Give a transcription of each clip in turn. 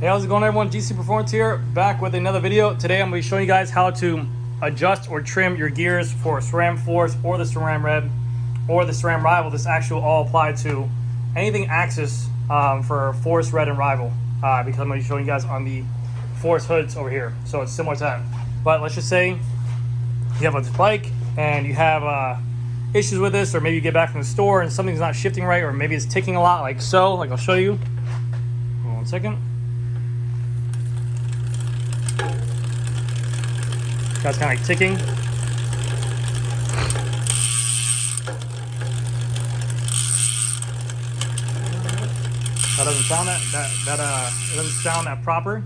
Hey, how's it going everyone? DC Performance here, back with another video. Today I'm going to be showing you guys how to adjust or trim your gears for Sram Force or the Sram Red or the Sram Rival. This actually all apply to anything Axis for Force Red and Rival, because I'm going to be showing you guys on the Force hoods over here. So it's similar to that. But let's just say you have a bike and you have issues with this, or maybe you get back from the store and something's not shifting right, or maybe it's ticking a lot like so. Like I'll show you. Hold on 1 second. That's kind of like ticking. That doesn't sound it doesn't sound that proper.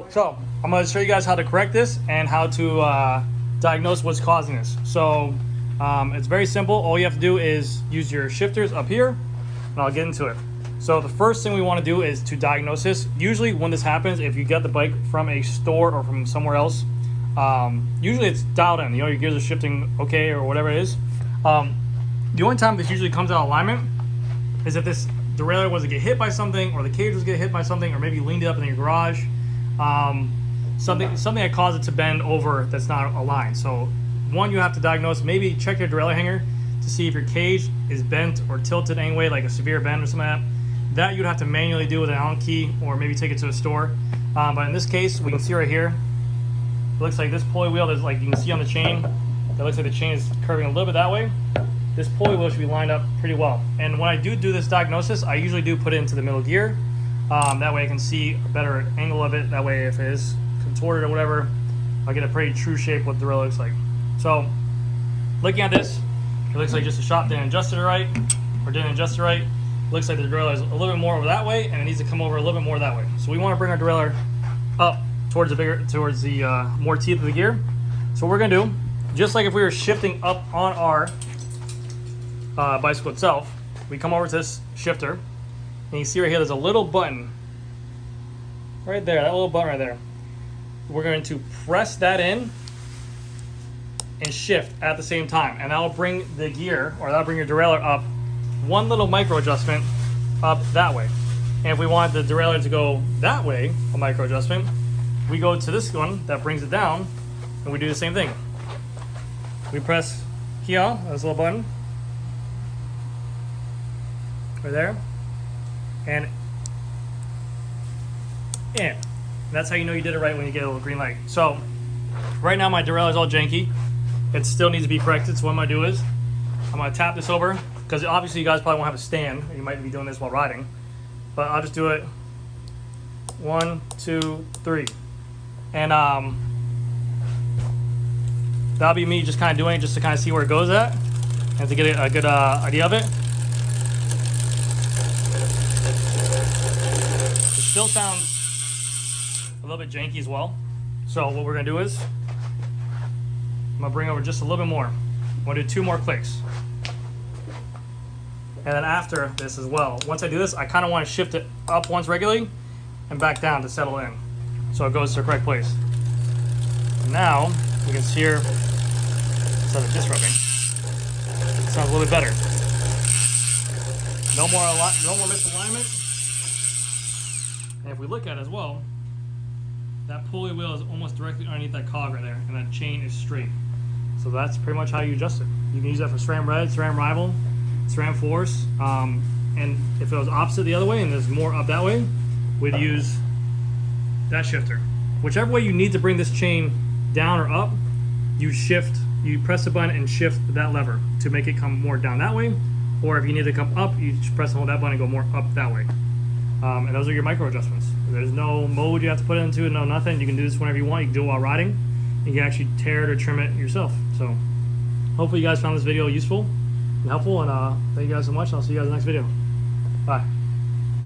So I'm going to show you guys how to correct this and how to diagnose what's causing this. So it's very simple. All you have to do is use your shifters up here, and I'll get into it. So the first thing we want to do is to diagnose this. Usually when this happens, if you get the bike from a store or from somewhere else, usually it's dialed in, you know, your gears are shifting okay or whatever it is. The only time this usually comes out of alignment is if this derailleur was to get hit by something, or the cage was to get hit by something, or maybe you leaned it up in your garage. Something that caused it to bend over that's not aligned. So one, you have to diagnose, maybe check your derailleur hanger to see if your cage is bent or tilted anyway, like a severe bend or something like that. That you'd have to manually do with an Allen key, or maybe take it to a store. But in this case, we can see right here, it looks like this pulley wheel, there's, like you can see on the chain, it looks like the chain is curving a little bit that way. This pulley wheel should be lined up pretty well. And when I do this diagnosis, I usually do put it into the middle gear. That way I can see a better angle of it. That way if it is contorted or whatever, I get a pretty true shape what the derailleur looks like. So looking at this, it looks like just the shop didn't adjust it right, or didn't adjust it right. It looks like the derailleur is a little bit more over that way, and it needs to come over a little bit more that way. So we want to bring our derailleur up towards the more teeth of the gear. So what we're gonna do, just like if we were shifting up on our bicycle itself, we come over to this shifter, and you see right here there's a little button right there, that little button right there. We're going to press that in and shift at the same time, and that'll bring the gear, or that'll bring your derailleur up one little micro adjustment up that way. And if we want the derailleur to go that way, a micro adjustment, we go to this one that brings it down, and we do the same thing. We press here, this little button right there, and in. That's how you know you did it right, when you get a little green light. So right now my derailleur is all janky. It still needs to be corrected. So what I'm gonna do is I'm gonna tap this over, because obviously you guys probably won't have a stand. You might be doing this while riding, but I'll just do it 1, 2, 3, and that'll be me just kind of doing it, just to kind of see where it goes at, and to get a good idea of it. It still sounds a little bit janky as well. So what we're gonna do is I'm gonna bring over just a little bit more. I'm gonna do 2 more clicks. And then after this as well, once I do this, I kind of want to shift it up once regularly and back down to settle in, so it goes to the correct place. And now we can see here, instead of disrupting, it sounds a little bit better. No more misalignment. And if we look at it as well, that pulley wheel is almost directly underneath that cog right there, and that chain is straight. So that's pretty much how you adjust it. You can use that for Sram Red, Sram Rival, Sram Force, and if it was opposite the other way and there's more up that way, we'd use that shifter. Whichever way you need to bring this chain down or up, you press the button and shift that lever to make it come more down that way, or if you need to come up, you just press and hold that button and go more up that way. And those are your micro adjustments. There's no mode you have to put it into, no nothing. You can do this whenever you want. You can do it while riding. You can actually tear it or trim it yourself. So hopefully you guys found this video useful and helpful, and thank you guys so much. I'll see you guys in the next video. Bye.